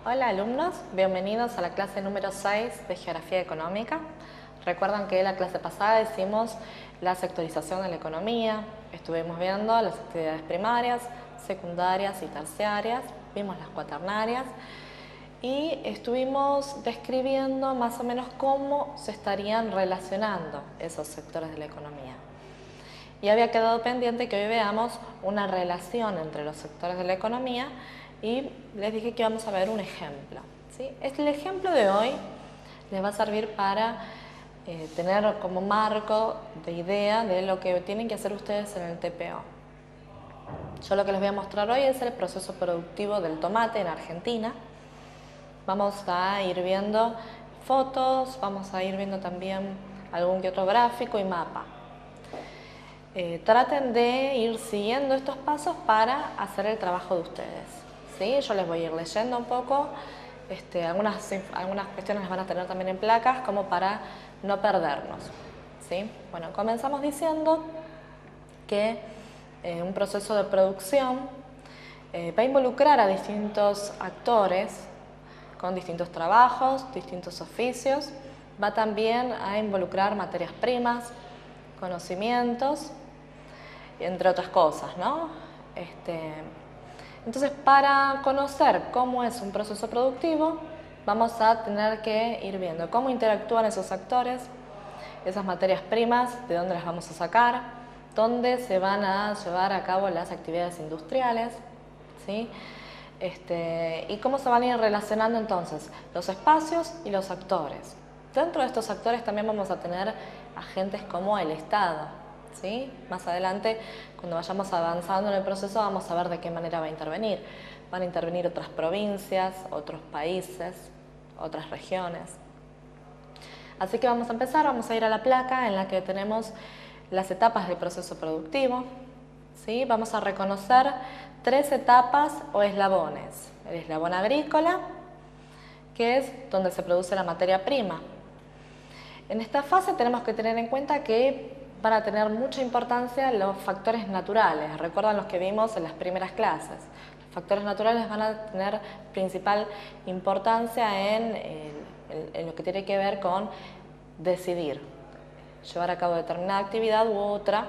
Hola alumnos, bienvenidos a la clase número 6 de Geografía Económica. Recuerdan que la clase pasada hicimos la sectorización de la economía, estuvimos viendo las actividades primarias, secundarias y terciarias, vimos las cuaternarias y estuvimos describiendo más o menos cómo se estarían relacionando esos sectores de la economía. Y había quedado pendiente que hoy veamos una relación entre los sectores de la economía y les dije que íbamos a ver un ejemplo, ¿sí? El ejemplo de hoy les va a servir para tener como marco de idea de lo que tienen que hacer ustedes en el TPO. Yo lo que les voy a mostrar hoy es el proceso productivo del tomate en Argentina. Vamos a ir viendo fotos, vamos a ir viendo también algún que otro gráfico y mapa. Traten de ir siguiendo estos pasos para hacer el trabajo de ustedes, ¿sí? Yo les voy a ir leyendo un poco, algunas cuestiones las van a tener también en placas como para no perdernos, ¿sí? Bueno, comenzamos diciendo que un proceso de producción va a involucrar a distintos actores con distintos trabajos, distintos oficios, va también a involucrar materias primas, conocimientos, entre otras cosas, ¿no? Entonces, para conocer cómo es un proceso productivo, vamos a tener que ir viendo cómo interactúan esos actores, esas materias primas, de dónde las vamos a sacar, dónde se van a llevar a cabo las actividades industriales, ¿sí? Y cómo se van a ir relacionando entonces los espacios y los actores. Dentro de estos actores también vamos a tener agentes como el Estado, ¿sí? Más adelante, cuando vayamos avanzando en el proceso, vamos a ver de qué manera va a intervenir. Van a intervenir otras provincias, otros países, otras regiones. Así que vamos a empezar, vamos a ir a la placa en la que tenemos las etapas del proceso productivo, ¿sí? Vamos a reconocer 3 etapas o eslabones. El eslabón agrícola, que es donde se produce la materia prima. En esta fase tenemos que tener en cuenta que van a tener mucha importancia los factores naturales. Recuerdan los que vimos en las primeras clases. Los factores naturales van a tener principal importancia en lo que tiene que ver con decidir, llevar a cabo determinada actividad u otra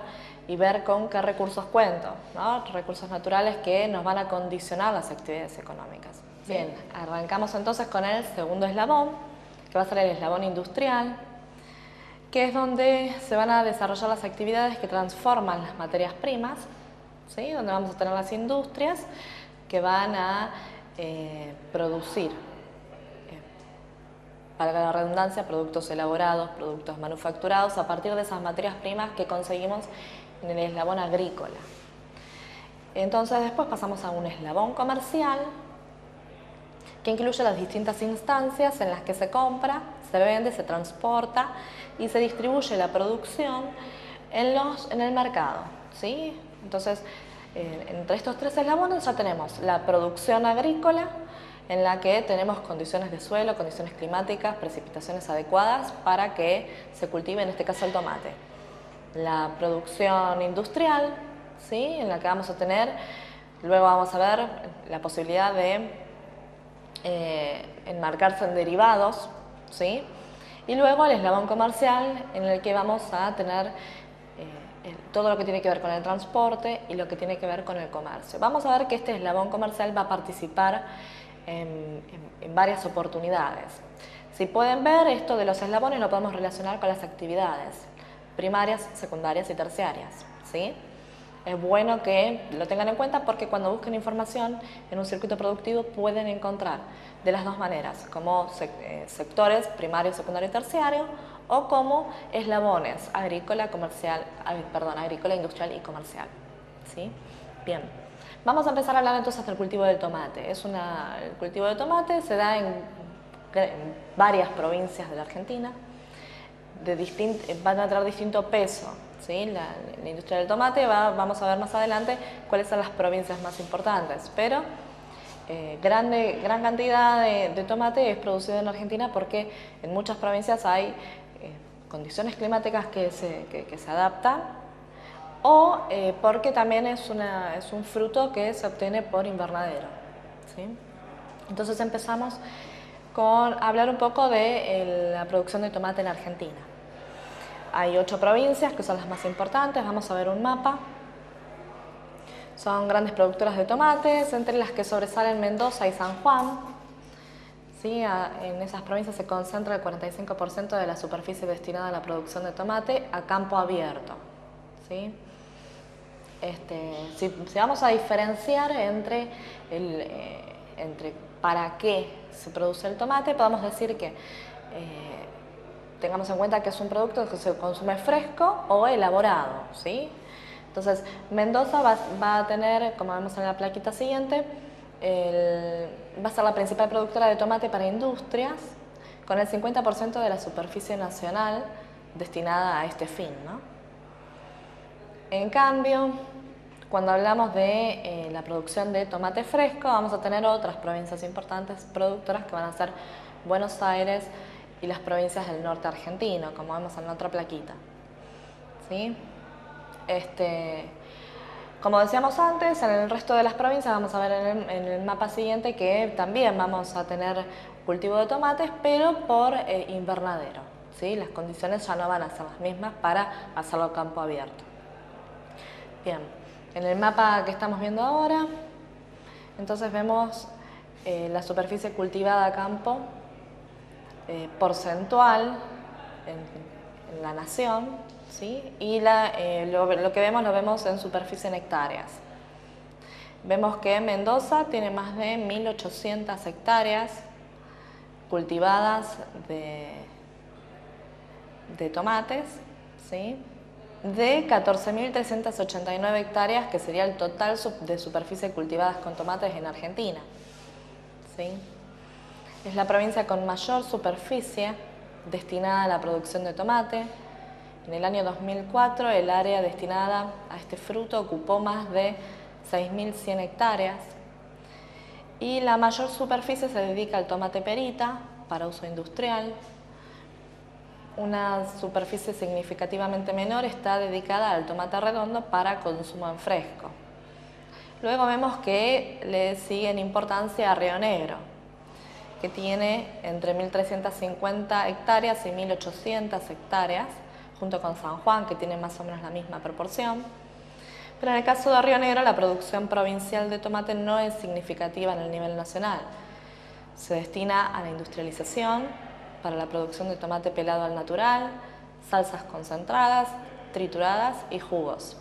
y ver con qué recursos cuento, ¿no? Recursos naturales que nos van a condicionar las actividades económicas. Bien, arrancamos entonces con el segundo eslabón, que va a ser el eslabón industrial, que es donde se van a desarrollar las actividades que transforman las materias primas, ¿sí? Donde vamos a tener las industrias que van a producir, valga la redundancia, productos elaborados, productos manufacturados a partir de esas materias primas que conseguimos en el eslabón agrícola. Entonces después pasamos a un eslabón comercial que incluye las distintas instancias en las que se compra, se vende, se transporta y se distribuye la producción en el mercado, ¿sí? Entonces, entre estos 3 eslabones ya tenemos la producción agrícola, en la que tenemos condiciones de suelo, condiciones climáticas, precipitaciones adecuadas para que se cultive, en este caso, el tomate. La producción industrial, ¿sí? En la que vamos a tener, luego vamos a ver la posibilidad de enmarcarse en derivados, ¿sí? Y luego el eslabón comercial, en el que vamos a tener todo lo que tiene que ver con el transporte y lo que tiene que ver con el comercio. Vamos a ver que este eslabón comercial va a participar en varias oportunidades. Si pueden ver, esto de los eslabones lo podemos relacionar con las actividades primarias, secundarias y terciarias, ¿sí? Es bueno que lo tengan en cuenta porque cuando busquen información en un circuito productivo pueden encontrar de las dos maneras, como sectores primario, secundario y terciario, o como eslabones agrícola, industrial y comercial, ¿sí? Bien, vamos a empezar a hablar entonces del cultivo del tomate. El cultivo de tomate se da en varias provincias de la Argentina, van a tener distinto peso, ¿sí? La industria del tomate, vamos a ver más adelante cuáles son las provincias más importantes, pero gran cantidad de tomate es producido en Argentina porque en muchas provincias hay condiciones climáticas que se adaptan o porque también es un fruto que se obtiene por invernadero, ¿sí? Entonces empezamos con hablar un poco de la producción de tomate en Argentina. Hay 8 provincias que son las más importantes, vamos a ver un mapa. Son grandes productoras de tomates, entre las que sobresalen Mendoza y San Juan. ¿Sí? En esas provincias se concentra el 45% de la superficie destinada a la producción de tomate a campo abierto. ¿Sí? Si vamos a diferenciar entre para qué se produce el tomate, podemos decir que tengamos en cuenta que es un producto que se consume fresco o elaborado, ¿sí? Entonces, Mendoza va a tener, como vemos en la plaquita siguiente, va a ser la principal productora de tomate para industrias, con el 50% de la superficie nacional destinada a este fin, ¿no? En cambio, cuando hablamos de la producción de tomate fresco, vamos a tener otras provincias importantes productoras que van a ser Buenos Aires y las provincias del norte argentino, como vemos en la otra plaquita. ¿Sí? Como decíamos antes, en el resto de las provincias vamos a ver en el mapa siguiente que también vamos a tener cultivo de tomates, pero por invernadero. ¿Sí? Las condiciones ya no van a ser las mismas para hacerlo a campo abierto. Bien, en el mapa que estamos viendo ahora, entonces vemos la superficie cultivada a campo porcentual en la nación, ¿sí? Y lo que vemos lo vemos en superficie en hectáreas. Vemos que Mendoza tiene más de 1.800 hectáreas cultivadas de tomates, ¿sí? De 14.389 hectáreas, que sería el total de superficie cultivadas con tomates en Argentina. ¿Sí? Es la provincia con mayor superficie destinada a la producción de tomate. En el año 2004 el área destinada a este fruto ocupó más de 6.100 hectáreas y la mayor superficie se dedica al tomate perita para uso industrial. Una superficie significativamente menor está dedicada al tomate redondo para consumo en fresco. Luego vemos que le sigue en importancia a Río Negro, que tiene entre 1.350 hectáreas y 1.800 hectáreas, junto con San Juan, que tiene más o menos la misma proporción. Pero en el caso de Río Negro, la producción provincial de tomate no es significativa en el nivel nacional. Se destina a la industrialización, para la producción de tomate pelado al natural, salsas concentradas, trituradas y jugos.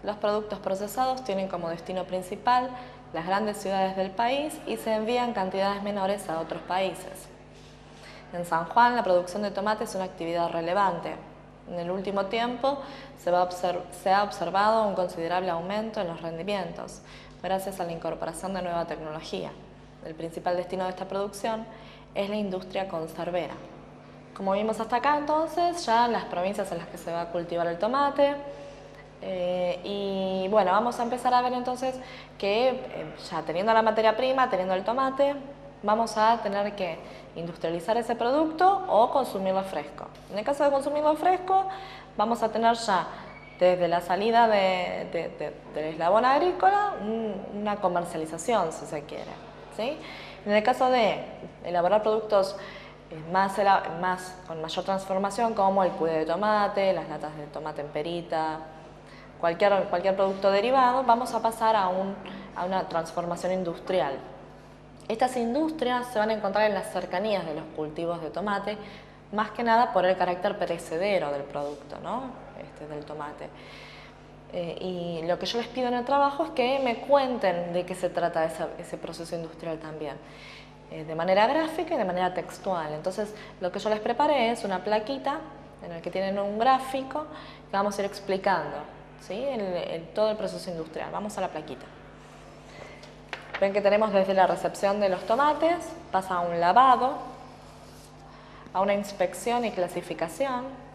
Los productos procesados tienen como destino principal las grandes ciudades del país y se envían cantidades menores a otros países. En San Juan, la producción de tomate es una actividad relevante. En el último tiempo se ha observado un considerable aumento en los rendimientos, gracias a la incorporación de nueva tecnología. El principal destino de esta producción es la industria conservera. Como vimos hasta acá, entonces, ya las provincias en las que se va a cultivar el tomate. Y bueno, vamos a empezar a ver entonces que ya teniendo la materia prima, teniendo el tomate, vamos a tener que industrializar ese producto o consumirlo fresco. En el caso de consumirlo fresco, vamos a tener ya desde la salida del eslabón agrícola una comercialización, si se quiere, ¿sí? En el caso de elaborar productos con mayor transformación, como el puré de tomate, las latas de tomate en perita, cualquier producto derivado, vamos a pasar a una transformación industrial. Estas industrias se van a encontrar en las cercanías de los cultivos de tomate, más que nada por el carácter perecedero del producto, ¿no? Del tomate. Y lo que yo les pido en el trabajo es que me cuenten de qué se trata ese proceso industrial también, de manera gráfica y de manera textual. Entonces, lo que yo les preparé es una plaquita en la que tienen un gráfico que vamos a ir explicando, ¿sí? Todo el proceso industrial. Vamos a la plaquita. Ven que tenemos desde la recepción de los tomates, pasa a un lavado, a una inspección y clasificación.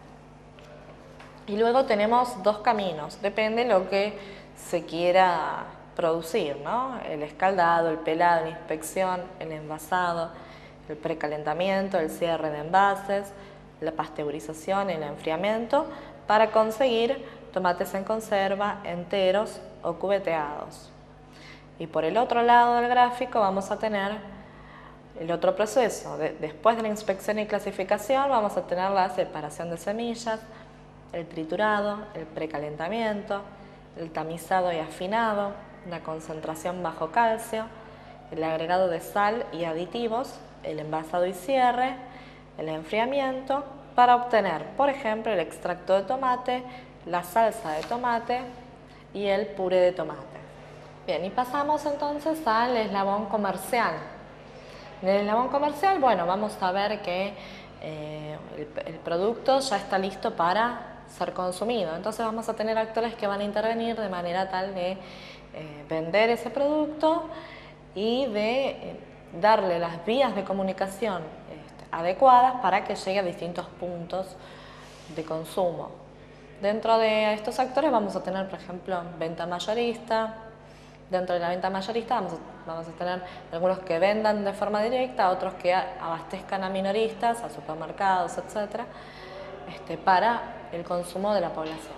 Y luego tenemos dos caminos, depende de lo que se quiera producir, ¿no? El escaldado, el pelado, la inspección, el envasado, el precalentamiento, el cierre de envases, la pasteurización y el enfriamiento para conseguir tomates en conserva, enteros o cubeteados. Y por el otro lado del gráfico vamos a tener El otro proceso, después de la inspección y clasificación, vamos a tener la separación de semillas, el triturado, el precalentamiento, el tamizado y afinado, la concentración bajo calcio, el agregado de sal y aditivos, el envasado y cierre, el enfriamiento, para obtener, por ejemplo, el extracto de tomate, la salsa de tomate y el puré de tomate. Bien, y pasamos entonces al eslabón comercial. En el eslabón comercial, bueno, vamos a ver que el producto ya está listo para ser consumido. Entonces vamos a tener actores que van a intervenir de manera tal de vender ese producto y de darle las vías de comunicación adecuadas para que llegue a distintos puntos de consumo. Dentro de estos actores vamos a tener, por ejemplo, venta mayorista. Dentro de la venta mayorista vamos a tener algunos que vendan de forma directa, otros que abastezcan a minoristas, a supermercados, etcétera, para el consumo de la población.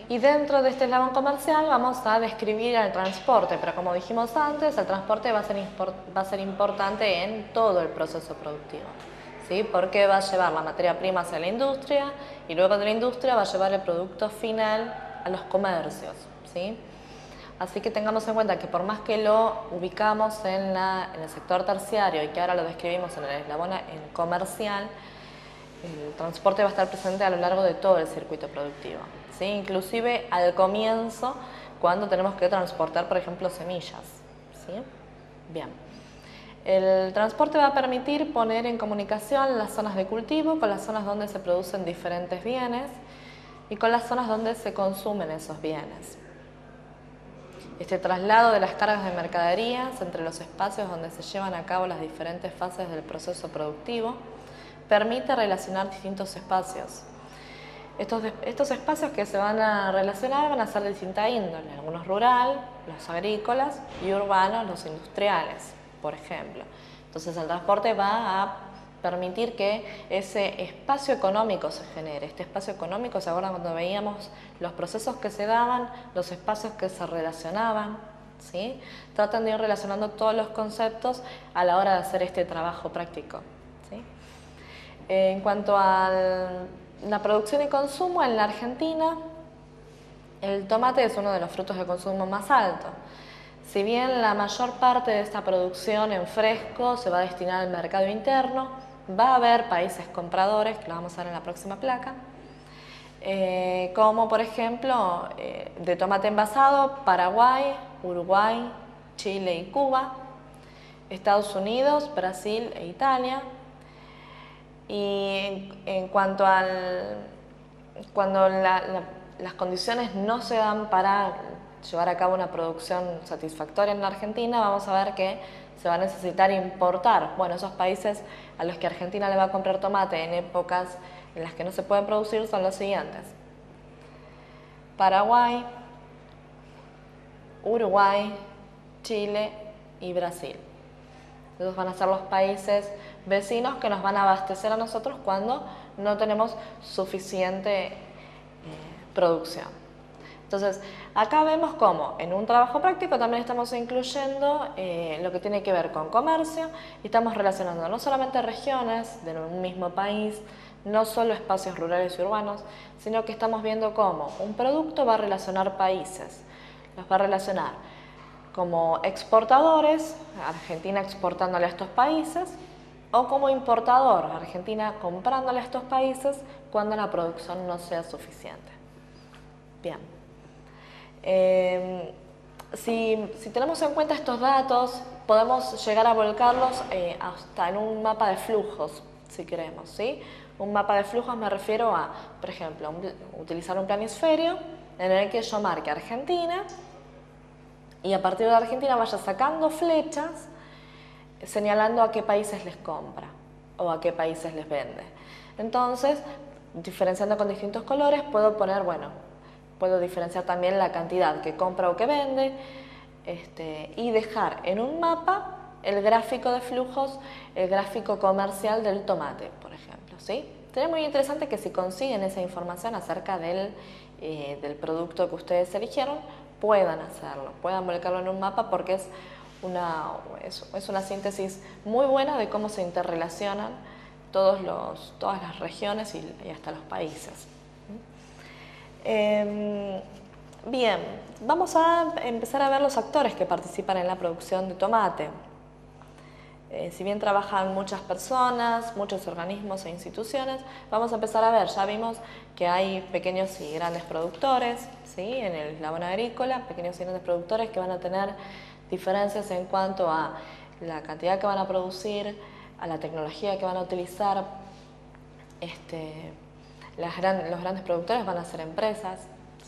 Y dentro de este eslabón comercial vamos a describir el transporte, pero como dijimos antes, el transporte va a ser importante en todo el proceso productivo, ¿sí? Porque va a llevar la materia prima hacia la industria y luego de la industria va a llevar el producto final a los comercios, ¿sí? Así que tengamos en cuenta que por más que lo ubicamos en el sector terciario y que ahora lo describimos en el eslabón comercial, el transporte va a estar presente a lo largo de todo el circuito productivo, ¿sí? Inclusive al comienzo, cuando tenemos que transportar, por ejemplo, semillas, ¿sí? Bien. El transporte va a permitir poner en comunicación las zonas de cultivo con las zonas donde se producen diferentes bienes y con las zonas donde se consumen esos bienes. Este traslado de las cargas de mercaderías entre los espacios donde se llevan a cabo las diferentes fases del proceso productivo permite relacionar distintos espacios. Estos espacios que se van a relacionar van a ser de distinta índole, algunos rural, los agrícolas y urbanos, los industriales, por ejemplo. Entonces el transporte va a permitir que ese espacio económico se genere. Este espacio económico, ¿se acuerdan cuando veíamos los procesos que se daban, los espacios que se relacionaban? ¿Sí? Tratan de ir relacionando todos los conceptos a la hora de hacer este trabajo práctico, ¿sí? En cuanto a la producción y consumo, en la Argentina el tomate es uno de los frutos de consumo más alto. Si bien la mayor parte de esta producción en fresco se va a destinar al mercado interno, va a haber países compradores, que lo vamos a ver en la próxima placa, como por ejemplo de tomate envasado, Paraguay, Uruguay, Chile y Cuba, Estados Unidos, Brasil e Italia. Y en cuanto cuando las condiciones no se dan para llevar a cabo una producción satisfactoria en la Argentina, vamos a ver que se va a necesitar importar. Bueno, esos países a los que Argentina le va a comprar tomate en épocas en las que no se pueden producir son los siguientes: Paraguay, Uruguay, Chile y Brasil. Esos van a ser los países vecinos que nos van a abastecer a nosotros cuando no tenemos suficiente producción. Entonces, acá vemos cómo en un trabajo práctico también estamos incluyendo lo que tiene que ver con comercio y estamos relacionando no solamente regiones de un mismo país, no solo espacios rurales y urbanos, sino que estamos viendo cómo un producto va a relacionar países, los va a relacionar como exportadores, Argentina exportándole a estos países, o como importador, Argentina comprándole a estos países cuando la producción no sea suficiente. Bien. Si tenemos en cuenta estos datos, podemos llegar a volcarlos hasta en un mapa de flujos, si queremos, ¿sí? Un mapa de flujos me refiero a, por ejemplo, utilizar un planisferio en el que yo marque Argentina y a partir de Argentina vaya sacando flechas señalando a qué países les compra o a qué países les vende. Entonces, diferenciando con distintos colores, puedo poner, bueno, puedo diferenciar también la cantidad que compra o que vende y dejar en un mapa el gráfico de flujos, el gráfico comercial del tomate, por ejemplo, ¿sí? Sería muy interesante que si consiguen esa información acerca del producto que ustedes eligieron, puedan hacerlo, puedan volcarlo en un mapa porque es es una síntesis muy buena de cómo se interrelacionan todas las regiones y hasta los países. Bien, vamos a empezar a ver los actores que participan en la producción de tomate. Si bien trabajan muchas personas, muchos organismos e instituciones, vamos a empezar a ver, ya vimos que hay pequeños y grandes productores, ¿sí? En el eslabón agrícola, pequeños y grandes productores que van a tener diferencias en cuanto a la cantidad que van a producir, a la tecnología que van a utilizar. Los grandes productores van a ser empresas,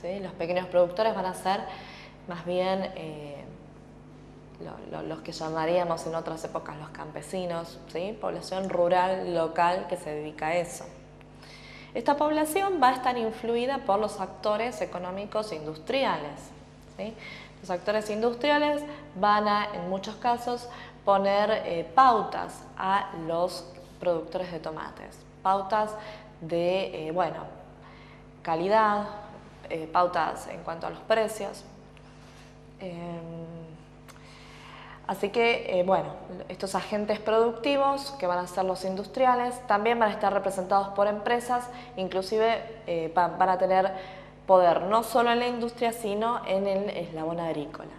¿sí? Los pequeños productores van a ser más bien los que llamaríamos en otras épocas los campesinos, ¿sí? Población rural local que se dedica a eso. Esta población va a estar influida por los actores económicos e industriales, ¿sí? Los actores industriales van a, en muchos casos, poner pautas a los productores de tomates, pautas de, calidad, pautas en cuanto a los precios. Así que, estos agentes productivos, que van a ser los industriales, también van a estar representados por empresas, inclusive van a tener poder no solo en la industria, sino en el eslabón agrícola.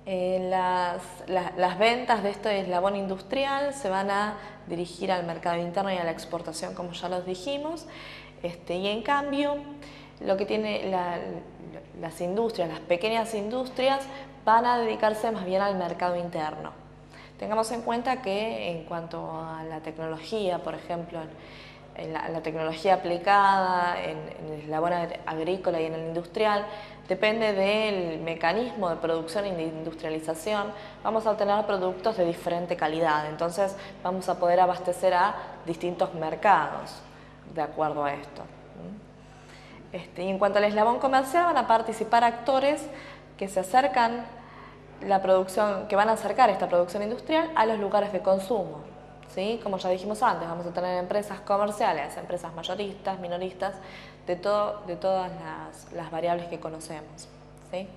Las ventas de este eslabón industrial se van a dirigir al mercado interno y a la exportación, como ya los dijimos, y en cambio, lo que tiene las industrias, las pequeñas industrias, van a dedicarse más bien al mercado interno. Tengamos en cuenta que en cuanto a la tecnología, por ejemplo, en la tecnología aplicada en el eslabón agrícola y en el industrial, depende del mecanismo de producción y de industrialización, vamos a obtener productos de diferente calidad. Entonces vamos a poder abastecer a distintos mercados de acuerdo a esto. Y en cuanto al eslabón comercial, van a participar actores que se acercan que van a acercar esta producción industrial a los lugares de consumo, ¿sí? Como ya dijimos antes, vamos a tener empresas comerciales, empresas mayoristas, minoristas, de todas las variables que conocemos, ¿sí?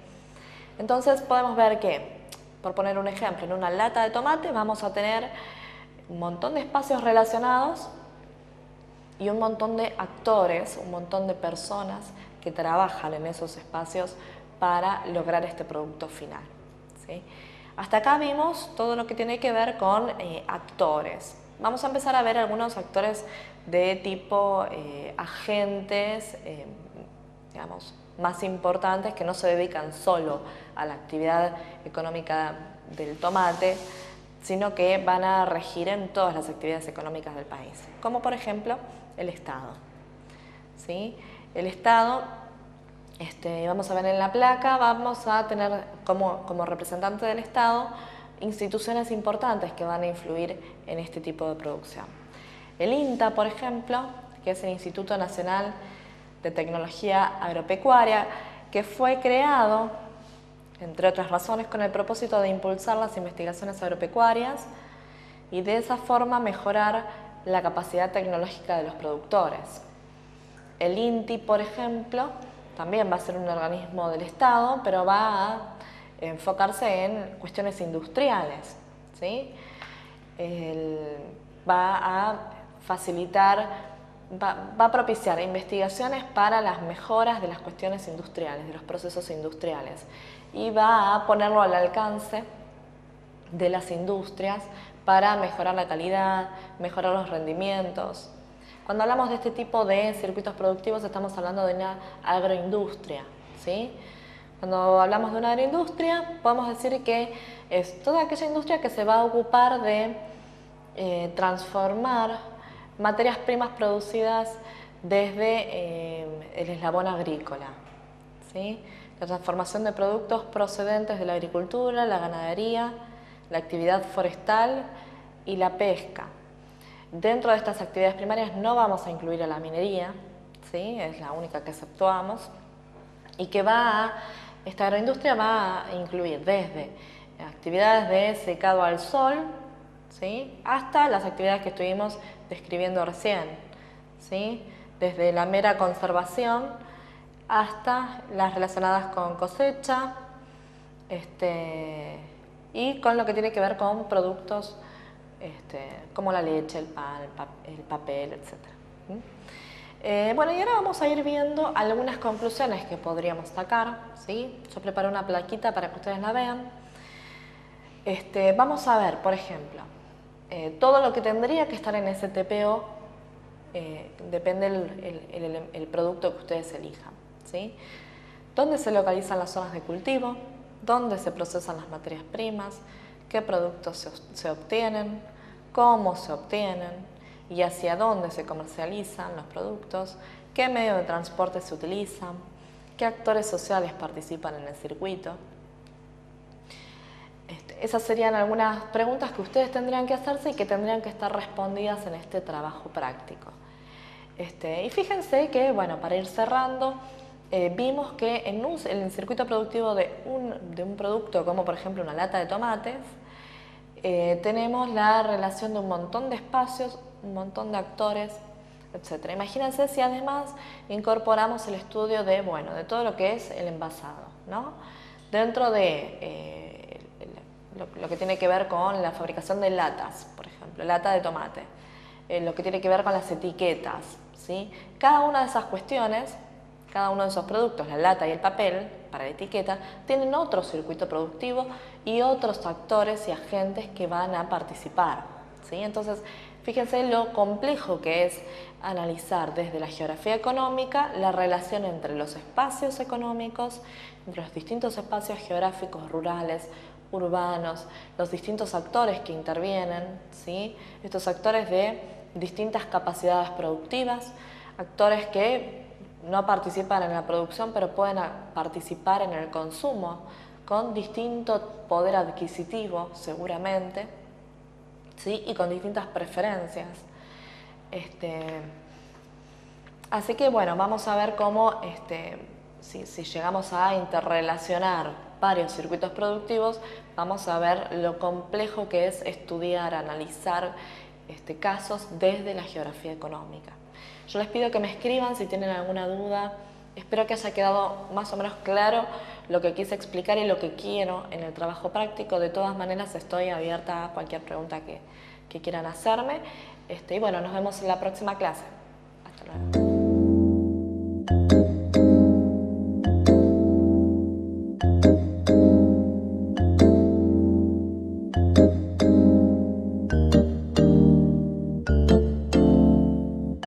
Entonces podemos ver que, por poner un ejemplo, en una lata de tomate vamos a tener un montón de espacios relacionados y un montón de actores, un montón de personas que trabajan en esos espacios para lograr este producto final, ¿sí? Hasta acá vimos todo lo que tiene que ver con actores. Vamos a empezar a ver algunos actores de tipo agentes, digamos, más importantes, que no se dedican solo a la actividad económica del tomate, sino que van a regir en todas las actividades económicas del país, como por ejemplo el Estado, ¿sí? El Estado, vamos a ver en la placa, vamos a tener como representante del Estado instituciones importantes que van a influir en este tipo de producción. El INTA, por ejemplo, que es el Instituto Nacional de Tecnología Agropecuaria, que fue creado, entre otras razones, con el propósito de impulsar las investigaciones agropecuarias y de esa forma mejorar la capacidad tecnológica de los productores. El INTI, por ejemplo, también va a ser un organismo del Estado, pero va a enfocarse en cuestiones industriales, ¿sí? Va a facilitar, va a propiciar investigaciones para las mejoras de las cuestiones industriales, de los procesos industriales, y va a ponerlo al alcance de las industrias para mejorar la calidad, mejorar los rendimientos. Cuando hablamos de este tipo de circuitos productivos estamos hablando de una agroindustria, ¿sí? Cuando hablamos de una agroindustria podemos decir que es toda aquella industria que se va a ocupar de transformar materias primas producidas desde el eslabón agrícola, ¿sí? La transformación de productos procedentes de la agricultura, la ganadería, la actividad forestal y la pesca. Dentro de estas actividades primarias no vamos a incluir a la minería, ¿sí? Es la única que exceptuamos, y que esta agroindustria va a incluir desde actividades de secado al sol, ¿sí? Hasta las actividades que estuvimos describiendo recién, ¿sí? Desde la mera conservación hasta las relacionadas con cosecha, y con lo que tiene que ver con productos como la leche, el pan, el papel, etc. Bueno, y ahora vamos a ir viendo algunas conclusiones que podríamos sacar, ¿sí? Yo preparé una plaquita para que ustedes la vean. Vamos a ver, por ejemplo, todo lo que tendría que estar en ese TPO depende el producto que ustedes elijan, ¿sí? ¿Dónde se localizan las zonas de cultivo? ¿Dónde se procesan las materias primas? ¿Qué productos se obtienen? ¿Cómo se obtienen? ¿Y hacia dónde se comercializan los productos? ¿Qué medio de transporte se utilizan? ¿Qué actores sociales participan en el circuito? Esas serían algunas preguntas que ustedes tendrían que hacerse y que tendrían que estar respondidas en este trabajo práctico. Y fíjense que, bueno, para ir cerrando, vimos que en el circuito productivo de un producto, como por ejemplo una lata de tomates, tenemos la relación de un montón de espacios, un montón de actores, etc. Imagínense si además incorporamos el estudio de todo lo que es el envasado, ¿no? Dentro de lo que tiene que ver con la fabricación de latas, por ejemplo, lata de tomate, lo que tiene que ver con las etiquetas, ¿sí? Cada una de esas cuestiones, cada uno de esos productos, la lata y el papel, para la etiqueta, tienen otro circuito productivo y otros actores y agentes que van a participar, ¿sí? Entonces, fíjense lo complejo que es analizar desde la geografía económica la relación entre los espacios económicos, entre los distintos espacios geográficos, rurales, urbanos, los distintos actores que intervienen, ¿sí? Estos actores de distintas capacidades productivas, actores que no participan en la producción pero pueden participar en el consumo con distinto poder adquisitivo seguramente, ¿sí? Y con distintas preferencias. Así que bueno, vamos a ver cómo si llegamos a interrelacionar varios circuitos productivos, vamos a ver lo complejo que es estudiar, analizar casos desde la geografía económica. Yo les pido que me escriban si tienen alguna duda. Espero que haya quedado más o menos claro lo que quise explicar y lo que quiero en el trabajo práctico. De todas maneras, estoy abierta a cualquier pregunta que quieran hacerme. Y bueno, nos vemos en la próxima clase. Hasta luego.